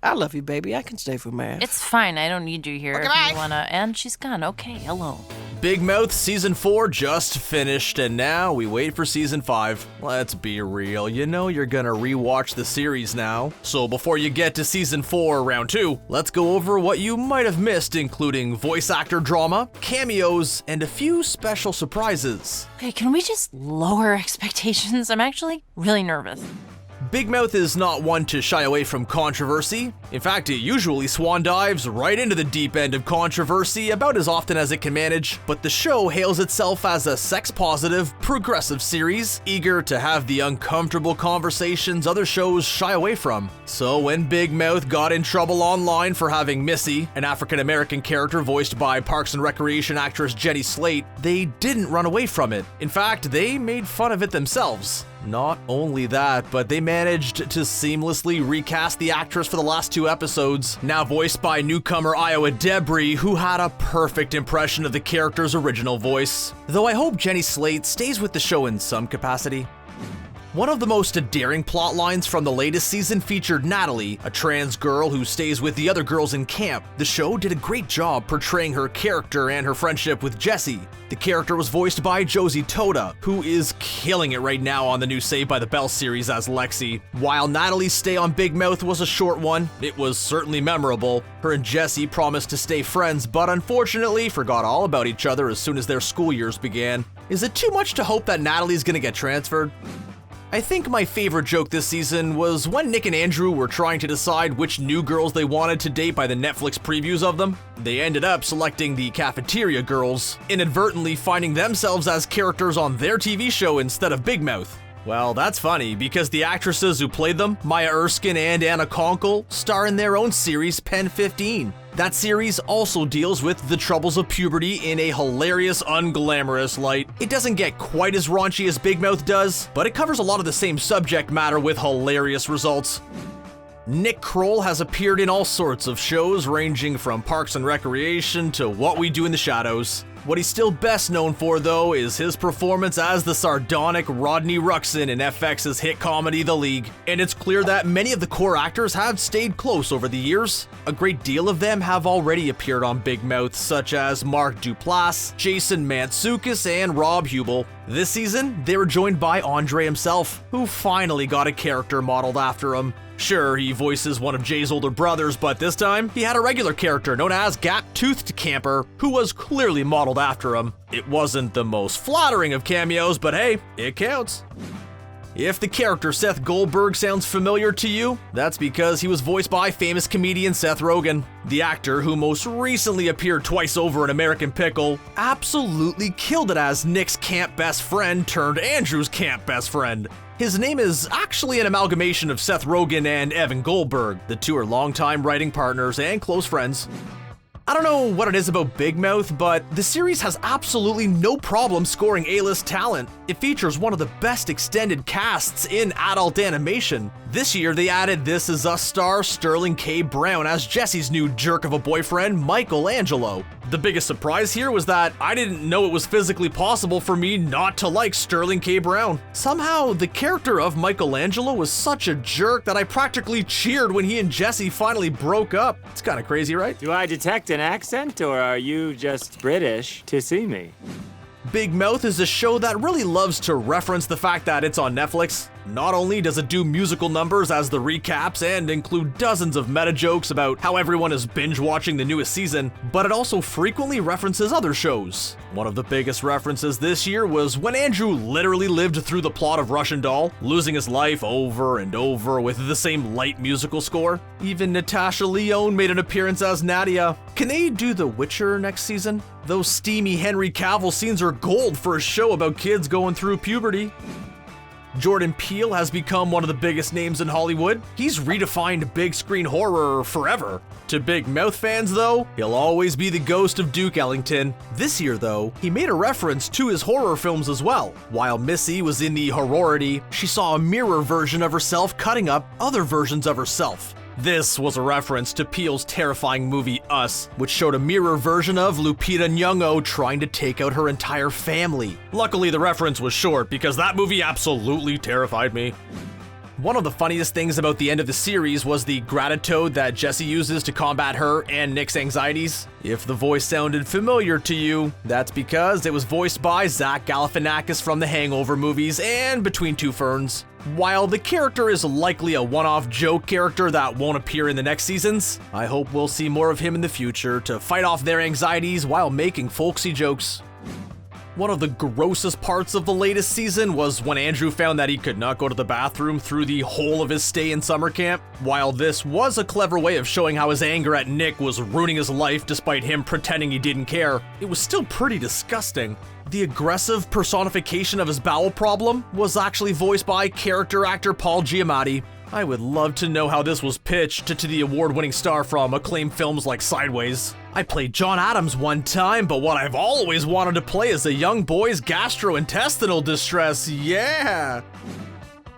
I love you, baby. I can stay for math. It's fine. I don't need you here Okay, if bye. you wanna. And she's gone. Okay, hello. Big Mouth Season 4 just finished, and now we wait for Season 5. Let's be real, you know you're gonna rewatch the series now. So before you get to Season 4 Round 2, let's go over what you might have missed, including voice actor drama, cameos, and a few special surprises. Okay, can we just lower expectations? I'm actually really nervous. Big Mouth is not one to shy away from controversy. In fact, it usually swan dives right into the deep end of controversy about as often as it can manage, but the show hails itself as a sex-positive, progressive series, eager to have the uncomfortable conversations other shows shy away from. So when Big Mouth got in trouble online for having Missy, an African-American character voiced by Parks and Recreation actress Jenny Slate, they didn't run away from it. In fact, they made fun of it themselves. Not only that, but they managed to seamlessly recast the actress for the last 2 episodes, now voiced by newcomer Iowa Debris, who had a perfect impression of the character's original voice. Though I hope Jenny Slate stays with the show in some capacity. One of the most daring plot lines from the latest season featured Natalie, a trans girl who stays with the other girls in camp. The show did a great job portraying her character and her friendship with Jesse. The character was voiced by Josie Totah, who is killing it right now on the new Saved by the Bell series as Lexi. While Natalie's stay on Big Mouth was a short one, it was certainly memorable. Her and Jesse promised to stay friends, but unfortunately forgot all about each other as soon as their school years began. Is it too much to hope that Natalie's gonna get transferred? I think my favorite joke this season was when Nick and Andrew were trying to decide which new girls they wanted to date by the Netflix previews of them. They ended up selecting the Cafeteria Girls, inadvertently finding themselves as characters on their TV show instead of Big Mouth. Well, that's funny, because the actresses who played them, Maya Erskine and Anna Konkle, star in their own series, Pen 15. That series also deals with the troubles of puberty in a hilarious, unglamorous light. It doesn't get quite as raunchy as Big Mouth does, but it covers a lot of the same subject matter with hilarious results. Nick Kroll has appeared in all sorts of shows, ranging from Parks and Recreation to What We Do in the Shadows. What he's still best known for, though, is his performance as the sardonic Rodney Ruxin in FX's hit comedy The League. And it's clear that many of the core actors have stayed close over the years. A great deal of them have already appeared on Big Mouth, such as Mark Duplass, Jason Mantzoukas, and Rob Hubel. This season, they were joined by Andre himself, who finally got a character modeled after him. Sure, he voices one of Jay's older brothers, but this time, he had a regular character known as Gap-Toothed Camper, who was clearly modeled after him. It wasn't the most flattering of cameos, but hey, it counts. If the character Seth Goldberg sounds familiar to you, that's because he was voiced by famous comedian Seth Rogen. The actor, who most recently appeared twice over in American Pickle, absolutely killed it as Nick's camp best friend turned Andrew's camp best friend. His name is actually an amalgamation of Seth Rogen and Evan Goldberg. The two are longtime writing partners and close friends. I don't know what it is about Big Mouth, but the series has absolutely no problem scoring A-list talent. It features one of the best extended casts in adult animation. This year, they added This Is Us star Sterling K. Brown as Jesse's new jerk of a boyfriend, Michelangelo. The biggest surprise here was that I didn't know it was physically possible for me not to like Sterling K. Brown. Somehow, the character of Michelangelo was such a jerk that I practically cheered when he and Jesse finally broke up. It's kind of crazy, right? Do I detect an accent, or are you just British to see me? Big Mouth is a show that really loves to reference the fact that it's on Netflix. Not only does it do musical numbers as the recaps and include dozens of meta jokes about how everyone is binge watching the newest season, but it also frequently references other shows. One of the biggest references this year was when Andrew literally lived through the plot of Russian Doll, losing his life over and over with the same light musical score. Even Natasha Lyonne made an appearance as Nadia. Can they do The Witcher next season? Those steamy Henry Cavill scenes are gold for a show about kids going through puberty. Jordan Peele has become one of the biggest names in Hollywood. He's redefined big screen horror forever. To Big Mouth fans, though, he'll always be the ghost of Duke Ellington. This year, though, he made a reference to his horror films as well. While Missy was in the horrority, she saw a mirror version of herself cutting up other versions of herself. This was a reference to Peele's terrifying movie Us, which showed a mirror version of Lupita Nyong'o trying to take out her entire family. Luckily, the reference was short because that movie absolutely terrified me. One of the funniest things about the end of the series was the gratitude that Jessie uses to combat her and Nick's anxieties. If the voice sounded familiar to you, that's because it was voiced by Zach Galifianakis from the Hangover movies and Between Two Ferns. While the character is likely a one-off joke character that won't appear in the next seasons, I hope we'll see more of him in the future to fight off their anxieties while making folksy jokes. One of the grossest parts of the latest season was when Andrew found that he could not go to the bathroom through the whole of his stay in summer camp. While this was a clever way of showing how his anger at Nick was ruining his life despite him pretending he didn't care, it was still pretty disgusting. The aggressive personification of his bowel problem was actually voiced by character actor Paul Giamatti. I would love to know how this was pitched to the award-winning star from acclaimed films like Sideways. I played John Adams one time, but what I've always wanted to play is a young boy's gastrointestinal distress, yeah!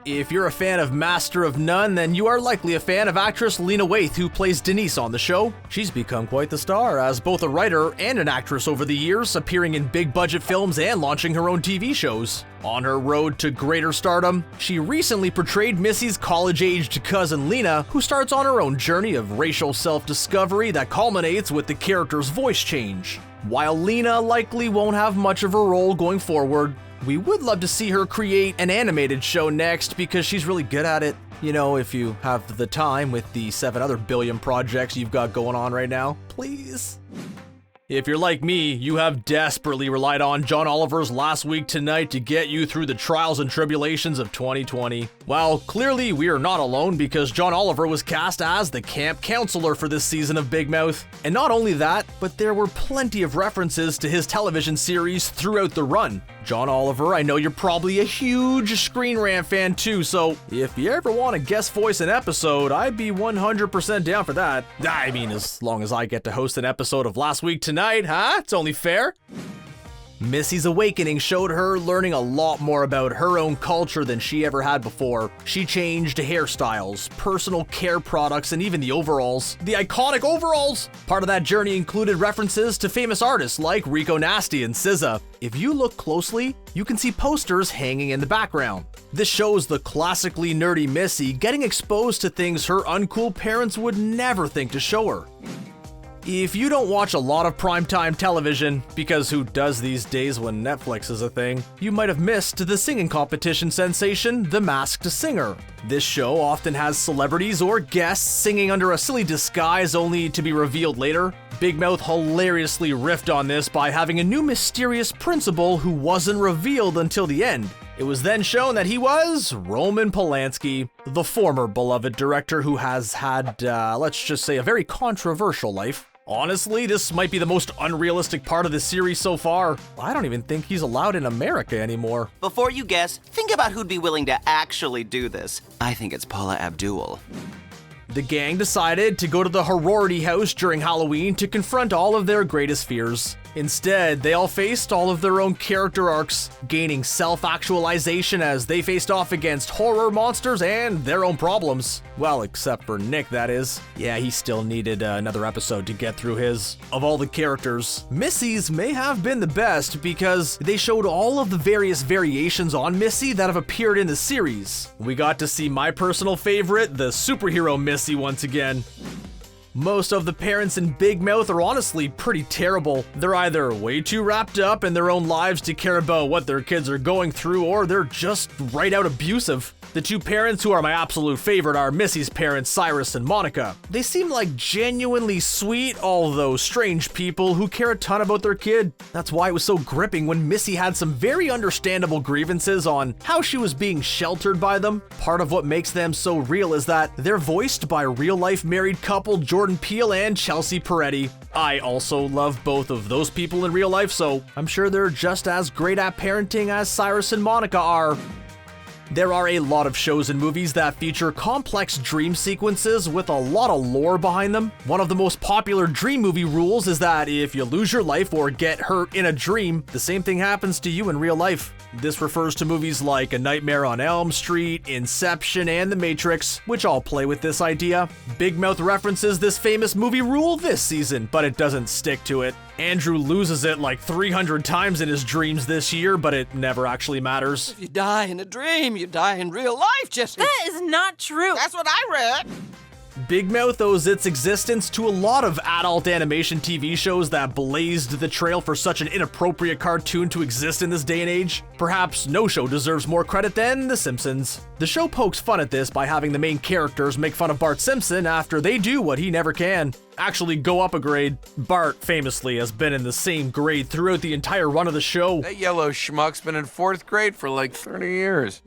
If you're a fan of Master of None, then you are likely a fan of actress Lena Waithe, who plays Denise on the show. She's become quite the star as both a writer and an actress over the years, appearing in big-budget films and launching her own TV shows. On her road to greater stardom, she recently portrayed Missy's college-aged cousin Lena, who starts on her own journey of racial self-discovery that culminates with the character's voice change. While Lena likely won't have much of a role going forward, we would love to see her create an animated show next because she's really good at it. You know, if you have the time with the 7 other billion projects you've got going on right now, please. If you're like me, you have desperately relied on John Oliver's Last Week Tonight to get you through the trials and tribulations of 2020. Well, clearly we are not alone because John Oliver was cast as the camp counselor for this season of Big Mouth. And not only that, but there were plenty of references to his television series throughout the run. John Oliver, I know you're probably a huge ScreenRant fan too, so if you ever want to guest voice an episode, I'd be 100% down for that. I mean, as long as I get to host an episode of Last Week Tonight, huh? It's only fair. Missy's awakening showed her learning a lot more about her own culture than she ever had before. She changed hairstyles, personal care products, and even the overalls. The iconic overalls! Part of that journey included references to famous artists like Rico Nasty and SZA. If you look closely, you can see posters hanging in the background. This shows the classically nerdy Missy getting exposed to things her uncool parents would never think to show her. If you don't watch a lot of primetime television, because who does these days when Netflix is a thing, you might have missed the singing competition sensation, The Masked Singer. This show often has celebrities or guests singing under a silly disguise only to be revealed later. Big Mouth hilariously riffed on this by having a new mysterious principal who wasn't revealed until the end. It was then shown that he was Roman Polanski, the former beloved director who has had, let's just say, a very controversial life. Honestly, this might be the most unrealistic part of the series so far. I don't even think he's allowed in America anymore. Before you guess, think about who'd be willing to actually do this. I think it's Paula Abdul. The gang decided to go to the horrority house during Halloween to confront all of their greatest fears. Instead, they all faced all of their own character arcs, gaining self-actualization as they faced off against horror monsters and their own problems. Well, except for Nick, that is. Yeah, he still needed another episode to get through his. Of all the characters, Missy's may have been the best because they showed all of the various variations on Missy that have appeared in the series. We got to see my personal favorite, the superhero Missy, once again. Most of the parents in Big Mouth are honestly pretty terrible. They're either way too wrapped up in their own lives to care about what their kids are going through, or they're just right out abusive. The two parents who are my absolute favorite are Missy's parents, Cyrus and Monica. They seem like genuinely sweet, although strange people who care a ton about their kid. That's why it was so gripping when Missy had some very understandable grievances on how she was being sheltered by them. Part of what makes them so real is that they're voiced by real-life married couple Jordan Peele and Chelsea Peretti. I also love both of those people in real life, so I'm sure they're just as great at parenting as Cyrus and Monica are. There are a lot of shows and movies that feature complex dream sequences with a lot of lore behind them. One of the most popular dream movie rules is that if you lose your life or get hurt in a dream, the same thing happens to you in real life. This refers to movies like A Nightmare on Elm Street, Inception, and The Matrix, which all play with this idea. Big Mouth references this famous movie rule this season, but it doesn't stick to it. Andrew loses it like 300 times in his dreams this year, but it never actually matters. If you die in a dream, you die in real life, Jesse. That is not true. That's what I read. Big Mouth owes its existence to a lot of adult animation TV shows that blazed the trail for such an inappropriate cartoon to exist in this day and age. Perhaps no show deserves more credit than The Simpsons. The show pokes fun at this by having the main characters make fun of Bart Simpson after they do what he never can: actually go up a grade. Bart famously has been in the same grade throughout the entire run of the show. That yellow schmuck's been in 4th grade for like 30 years.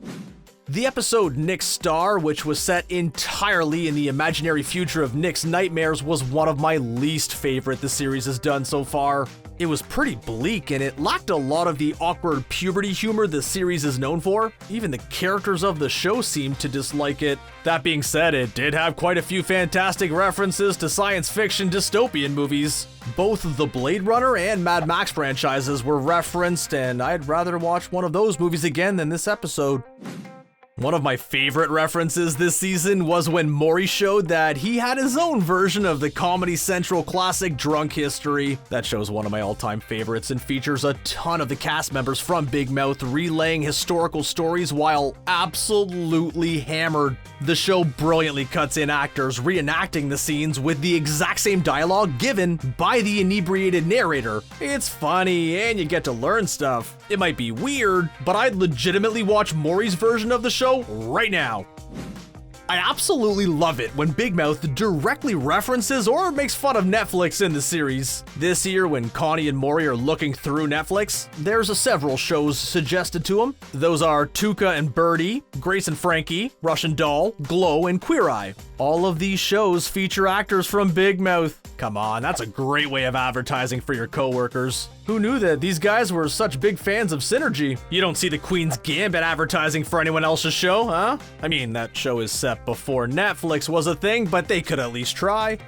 The episode Nick's Star, which was set entirely in the imaginary future of Nick's nightmares, was one of my least favorite the series has done so far. It was pretty bleak, and it lacked a lot of the awkward puberty humor the series is known for. Even the characters of the show seemed to dislike it. That being said, it did have quite a few fantastic references to science fiction dystopian movies. Both the Blade Runner and Mad Max franchises were referenced, and I'd rather watch one of those movies again than this episode. One of my favorite references this season was when Maury showed that he had his own version of the Comedy Central classic Drunk History. That show's one of my all-time favorites and features a ton of the cast members from Big Mouth relaying historical stories while absolutely hammered. The show brilliantly cuts in actors reenacting the scenes with the exact same dialogue given by the inebriated narrator. It's funny and you get to learn stuff. It might be weird, but I'd legitimately watch Maury's version of the show right now. I absolutely love it when Big Mouth directly references or makes fun of Netflix in the series. This year, when Connie and Maury are looking through Netflix, there's several shows suggested to them. Those are Tuca and Birdie, Grace and Frankie, Russian Doll, Glow, and Queer Eye. All of these shows feature actors from Big Mouth. Come on, that's a great way of advertising for your coworkers. Who knew that these guys were such big fans of Synergy? You don't see the Queen's Gambit advertising for anyone else's show, huh? I mean, that show is set before Netflix was a thing, but they could at least try.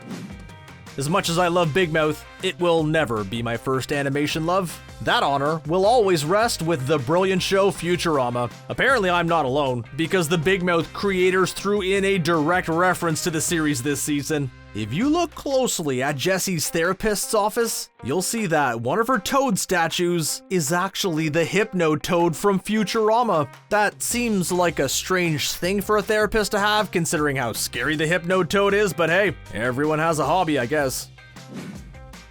As much as I love Big Mouth, it will never be my first animation love. That honor will always rest with the brilliant show Futurama. Apparently I'm not alone, because the Big Mouth creators threw in a direct reference to the series this season. If you look closely at Jessie's therapist's office, you'll see that one of her toad statues is actually the Hypnotoad from Futurama. That seems like a strange thing for a therapist to have, considering how scary the Hypnotoad is, but hey, everyone has a hobby, I guess.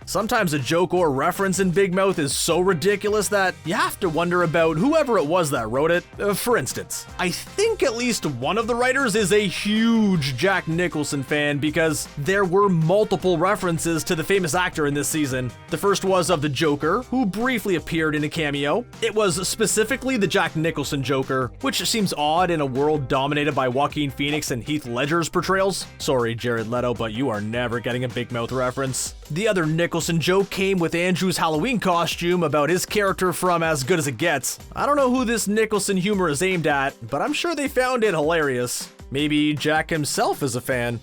Sometimes a joke or reference in Big Mouth is so ridiculous that you have to wonder about whoever it was that wrote it. For instance, I think at least one of the writers is a huge Jack Nicholson fan because there were multiple references to the famous actor in this season. The first was of the Joker, who briefly appeared in a cameo. It was specifically the Jack Nicholson Joker, which seems odd in a world dominated by Joaquin Phoenix and Heath Ledger's portrayals. Sorry, Jared Leto, but you are never getting a Big Mouth reference. The other Nicholson joke came with Andrew's Halloween costume about his character from As Good As It Gets. I don't know who this Nicholson humor is aimed at, but I'm sure they found it hilarious. Maybe Jack himself is a fan.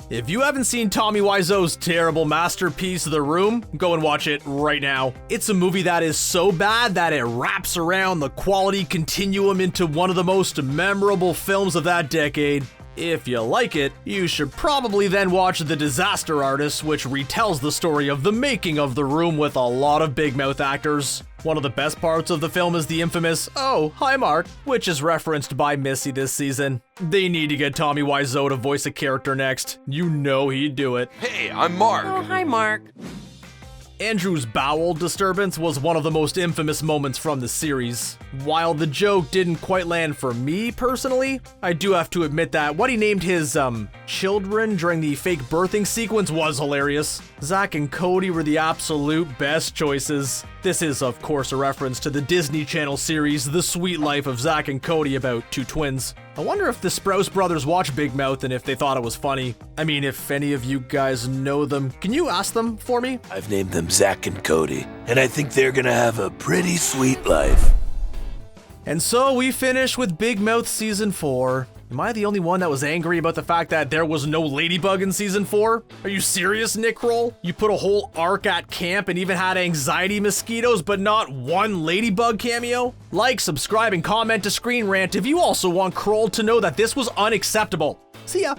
If you haven't seen Tommy Wiseau's terrible masterpiece, The Room, go and watch it right now. It's a movie that is so bad that it wraps around the quality continuum into one of the most memorable films of that decade. If you like it, you should probably then watch The Disaster Artist, which retells the story of the making of The Room with a lot of Big Mouth actors. One of the best parts of the film is the infamous, "Oh, hi Mark," which is referenced by Missy this season. They need to get Tommy Wiseau to voice a character next. You know he'd do it. Hey, I'm Mark. Oh, hi, Mark. Andrew's bowel disturbance was one of the most infamous moments from the series. While the joke didn't quite land for me personally, I do have to admit that what he named his, children during the fake birthing sequence was hilarious. Zack and Cody were the absolute best choices. This is, of course, a reference to the Disney Channel series The Sweet Life of Zack and Cody about two twins. I wonder if the Sprouse brothers watch Big Mouth and if they thought it was funny. I mean, if any of you guys know them, can you ask them for me? I've named them Zack and Cody, and I think they're gonna have a pretty sweet life. And so we finish with Big Mouth Season 4. Am I the only one that was angry about the fact that there was no Ladybug in Season 4? Are you serious, Nick Kroll? You put a whole arc at camp and even had anxiety mosquitoes, but not one Ladybug cameo? Like, subscribe, and comment to ScreenRant if you also want Kroll to know that this was unacceptable. See ya!